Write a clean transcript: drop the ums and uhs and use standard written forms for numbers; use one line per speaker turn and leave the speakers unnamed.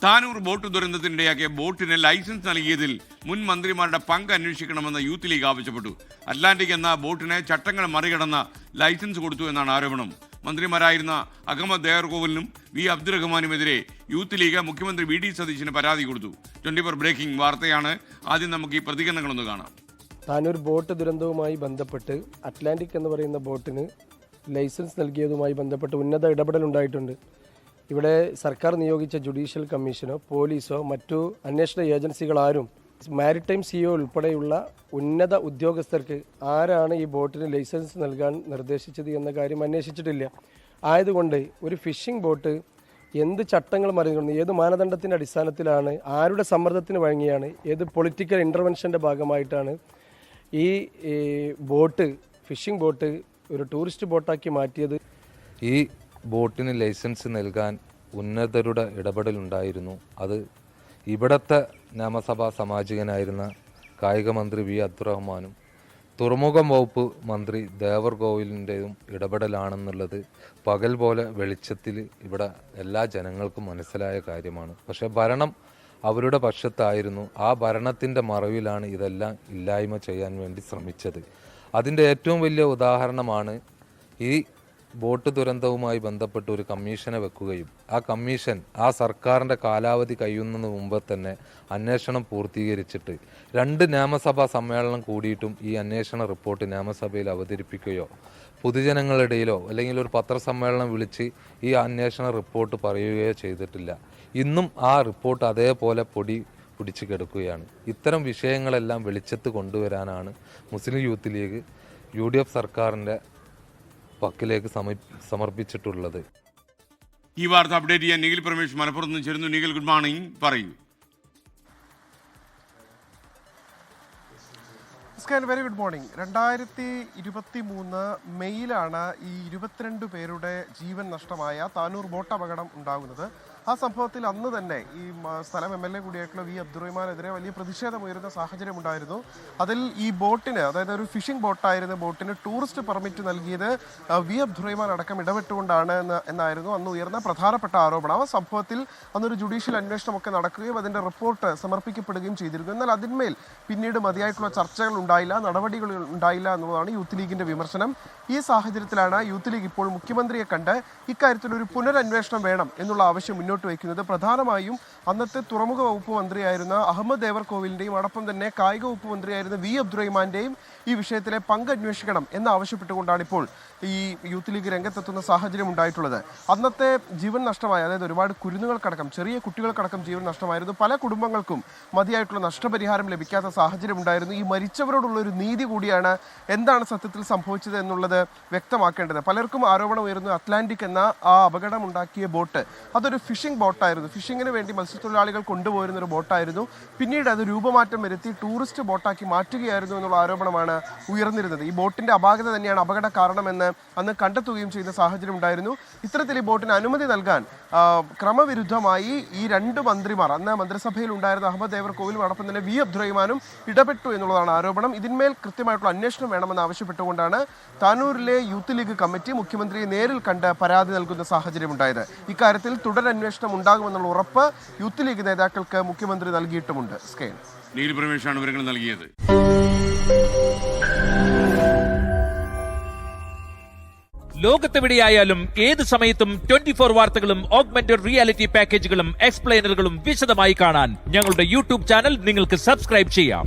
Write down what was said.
Tanur boat ദുരന്തത്തിനിടയാക്കിയ ബോട്ടിന് licence നൽകിയതിൽ മുൻ മന്ത്രിമാരുടെ പങ്ക് അന്വേഷിക്കണമെന്ന് യൂത്ത് ലീഗ് ആവശ്യപ്പെട്ടു. അറ്റ്ലാന്റിക് എന്ന ബോട്ടിന് ചട്ടങ്ങൾ മറികടന്ന ലൈസൻസ് കൊടുത്തു എന്നാണ് ആരോപണം. മന്ത്രിമാരായിരുന്ന അഹമ്മദ് ദേവർകോവിലിനും വി അബ്ദുറഹ്മാനുമെതിരെ യൂത്ത് ലീഗ് മുഖ്യമന്ത്രി വി ഡി സതീശന് പരാതി കൊടുത്തു. 24 ബ്രേക്കിംഗ് വാർത്തയാണ്. ആദ്യം നമുക്ക് ഈ പ്രതികരണങ്ങളൊന്ന് കാണാം.
താനൂർ ബോട്ട് ദുരന്തവുമായി ബന്ധപ്പെട്ട് അറ്റ്ലാന്റിക് എന്ന് പറയുന്ന ബോട്ടിന് ലൈസൻസ് നൽകിയതുമായി ബന്ധപ്പെട്ട് ഉന്നത ഇടപെടലുണ്ടായിട്ടുണ്ട്. ഇവിടെ സർക്കാർ നിയോഗിച്ച ജുഡീഷ്യൽ കമ്മീഷനോ പോലീസോ മറ്റു അന്വേഷണ ഏജൻസികളാരും മാരിടൈം സിഒ ഉൾപ്പെടെയുള്ള ഉന്നത ഉദ്യോഗസ്ഥർക്ക് ആരാണ് ഈ ബോട്ടിന് ലൈസൻസ് നൽകാൻ നിർദ്ദേശിച്ചത് എന്ന കാര്യം അന്വേഷിച്ചിട്ടില്ല. ആയതുകൊണ്ട് ഒരു ഫിഷിംഗ് ബോട്ട് എന്ത് ചട്ടങ്ങൾ മറികടന്നു, ഏത് മാനദണ്ഡത്തിൻ്റെ അടിസ്ഥാനത്തിലാണ്, ആരുടെ സമ്മർദ്ദത്തിന് വഴങ്ങിയാണ്, ഏത് പൊളിറ്റിക്കൽ ഇൻ്റർവെൻഷൻ്റെ ഭാഗമായിട്ടാണ് ഈ ബോട്ട് ഫിഷിംഗ് ബോട്ട് ഒരു ടൂറിസ്റ്റ് ബോട്ടാക്കി മാറ്റിയത്?
ഈ ബോട്ടിന് ലൈസൻസ് നൽകാൻ ഉന്നതരുടെ ഇടപെടലുണ്ടായിരുന്നു. അത് ഇവിടുത്തെ നിയമസഭാ സാമാജികനായിരുന്ന കായിക മന്ത്രി വി അബ്ദുറഹ്മാനും തുറമുഖം വകുപ്പ് മന്ത്രി ദേവർകോവിലിൻ്റെയും ഇടപെടലാണെന്നുള്ളത് പകൽ പോലെ വെളിച്ചത്തിൽ ഇവിടെ എല്ലാ ജനങ്ങൾക്കും മനസ്സിലായ കാര്യമാണ്. പക്ഷേ ഭരണം അവരുടെ പക്ഷത്തായിരുന്നു. ആ ഭരണത്തിൻ്റെ മറവിലാണ് ഇതെല്ലാം ഇല്ലായ്മ ചെയ്യാൻ വേണ്ടി ശ്രമിച്ചത്. അതിൻ്റെ ഏറ്റവും വലിയ ഉദാഹരണമാണ് ഈ ബോട്ട് ദുരന്തവുമായി ബന്ധപ്പെട്ട് ഒരു കമ്മീഷനെ വെക്കുകയും ആ കമ്മീഷൻ ആ സർക്കാരിൻ്റെ കാലാവധി കഴിയുന്നതിന് മുമ്പ് തന്നെ അന്വേഷണം പൂർത്തീകരിച്ചിട്ട് 2 നിയമസഭാ സമ്മേളനം കൂടിയിട്ടും ഈ അന്വേഷണ റിപ്പോർട്ട് നിയമസഭയിൽ അവതരിപ്പിക്കുകയോ പൊതുജനങ്ങളിടയിലോ അല്ലെങ്കിൽ ഒരു പത്രസമ്മേളനം വിളിച്ച് ഈ അന്വേഷണ റിപ്പോർട്ട് പറയുകയോ ചെയ്തിട്ടില്ല. ഇന്നും ആ റിപ്പോർട്ട് അതേപോലെ പൊടി പിടിച്ച് കിടക്കുകയാണ്. ഇത്തരം വിഷയങ്ങളെല്ലാം വെളിച്ചത്ത് കൊണ്ടുവരാനാണ് മുസ്ലിം യൂത്ത് ലീഗ് UDF സർക്കാരിൻ്റെ പക്കലേക്ക് സമർപ്പിച്ചിട്ടുള്ളത്.
ഈ വാർത്ത അപ്ഡേറ്റ് ചെയ്യാൻ നിഖിൽ പരമേഷ് മലപ്പുറത്ത് നിന്ന് ചേരുന്നു. നിഖിൽ, ഗുഡ് മോർണിംഗ്, പറയൂ.
Very good morning. 2023 മെയ്യിലാണ് ഈ 22 പേരുടെ ജീവൻ നഷ്ടമായ താനൂർ ബോട്ട് അപകടം ഉണ്ടാകുന്നത്. ആ സംഭവത്തിൽ അന്ന് തന്നെ ഈ സ്ഥലം MLA കൂടിയായിട്ടുള്ള വി അബ്ദുറഹ്മാനെതിരെ വലിയ പ്രതിഷേധമുയരുന്ന സാഹചര്യം ഉണ്ടായിരുന്നു. അതിൽ ഈ ബോട്ടിന്, അതായത് ഒരു ഫിഷിംഗ് ബോട്ടായിരുന്ന ബോട്ടിന് ടൂറിസ്റ്റ് പെർമിറ്റ് നൽകിയത് വി അബ്ദുറഹ്മാൻ അടക്കം ഇടപെട്ടുകൊണ്ടാണ് എന്നായിരുന്നു അന്ന് ഉയർന്ന പ്രധാനപ്പെട്ട ആരോപണം. ആ സംഭവത്തിൽ അന്നൊരു ജുഡീഷ്യൽ അന്വേഷണമൊക്കെ നടക്കുകയും അതിൻ്റെ റിപ്പോർട്ട് സമർപ്പിക്കപ്പെടുകയും ചെയ്തിരുന്നു. എന്നാൽ അതിന്മേൽ പിന്നീട് മതിയായിട്ടുള്ള ചർച്ചകൾ ഉണ്ടായില്ല, നടപടികൾ ഉണ്ടായില്ല എന്നുള്ളതാണ് യൂത്ത് ലീഗിൻ്റെ വിമർശനം. ഈ സാഹചര്യത്തിലാണ് യൂത്ത് ലീഗ് ഇപ്പോൾ മുഖ്യമന്ത്രിയെ കണ്ട് ഇക്കാര്യത്തിൽ ഒരു പുനരന്വേഷണം വേണം എന്നുള്ള ആവശ്യം മുന്നോട്ട് വയ്ക്കുന്നത്. പ്രധാനമായും അന്നത്തെ തുറമുഖ വകുപ്പ് മന്ത്രിയായിരുന്ന അഹമ്മദ് ദേവർകോവിലിൻ്റെയും അതോടൊപ്പം തന്നെ കായിക വകുപ്പ് മന്ത്രിയായിരുന്ന വി അബ്ദുറഹ്മാൻ്റെയും ഈ വിഷയത്തിലെ പങ്ക് അന്വേഷിക്കണം എന്നാവശ്യപ്പെട്ടുകൊണ്ടാണ് ഇപ്പോൾ ഈ യൂത്ത് ലീഗ് രംഗത്തെത്തുന്ന സാഹചര്യം ഉണ്ടായിട്ടുള്ളത്. അന്നത്തെ ജീവൻ നഷ്ടമായ, അതായത് ഒരുപാട് കുരുന്നുകൾക്കടക്കം ചെറിയ കുട്ടികൾക്കടക്കം ജീവൻ നഷ്ടമായിരുന്നു. പല കുടുംബങ്ങൾക്കും മതിയായിട്ടുള്ള നഷ്ടപരിഹാരം ലഭിക്കാത്ത സാഹചര്യം ഉണ്ടായിരുന്നു. ഈ മരിച്ചവരോടുള്ള ഒരു നീതി കൂടിയാണ് എന്താണ് സത്യത്തിൽ സംഭവിച്ചത് എന്നുള്ളത് വ്യക്തമാക്കേണ്ടത്. പലർക്കും ആരോപണം ഉയർന്നു, അറ്റ്ലാന്റിക് എന്ന ആ അപകടമുണ്ടാക്കിയ ബോട്ട് അതൊരു ഫിഷിംഗ് ബോട്ടായിരുന്നു. ഫിഷിങ്ങിന് വേണ്ടി മത്സ്യത്തൊഴിലാളികൾ കൊണ്ടുപോയിരുന്ന ഒരു ബോട്ടായിരുന്നു. പിന്നീട് അത് രൂപമാറ്റം വരുത്തി ടൂറിസ്റ്റ് ബോട്ടാക്കി മാറ്റുകയായിരുന്നു എന്നുള്ള ആരോപണമാണ് ഉയർന്നിരുന്നത്. ഈ ബോട്ടിന്റെ അപാകത തന്നെയാണ് അപകട കാരണമെന്ന് അന്ന് കണ്ടെത്തുകയും ചെയ്യുന്ന സാഹചര്യം ഉണ്ടായിരുന്നു. ഇത്തരത്തിൽ ഈ ബോട്ടിന് അനുമതി നൽകാൻ ക്രമവിരുദ്ധമായി ഈ 2 മന്ത്രിമാർ, അന്ന് മന്ത്രിസഭയിൽ ഉണ്ടായിരുന്ന അഹമ്മദ് ദേവർകോവിലും അതോടൊപ്പം തന്നെ വി അബ്ദുറഹ്മാനും ഇടപെട്ടു എന്നുള്ളതാണ് ആരോപണം. ഇതിന്മേൽ കൃത്യമായിട്ടുള്ള അന്വേഷണം വേണമെന്ന് ആവശ്യപ്പെട്ടുകൊണ്ടാണ് താനൂരിലെ യൂത്ത് ലീഗ് കമ്മിറ്റി മുഖ്യമന്ത്രിയെ നേരിൽ കണ്ട് പരാതി നൽകുന്ന സാഹചര്യം ഉണ്ടായത്. ഇക്കാര്യത്തിൽ തുടരന്വേഷണം ഉണ്ടാകുമെന്നുള്ള ഉറപ്പ് യൂത്ത് ലീഗ് നേതാക്കൾക്ക് മുഖ്യമന്ത്രി നൽകിയിട്ടുമുണ്ട്.
നീൽ പരമേഷാണ് വിവരങ്ങൾ നൽകിയത്.
ലോകത്തെവിടെയായാലും ഏത് സമയത്തും 24 വാർത്തകളും ഓഗ്മെന്റഡ് റിയാലിറ്റി പാക്കേജുകളും എക്സ്പ്ലെയിനറുകളും വിശദമായി കാണാൻ ഞങ്ങളുടെ YouTube ചാനൽ നിങ്ങൾക്ക് സബ്സ്ക്രൈബ് ചെയ്യാം.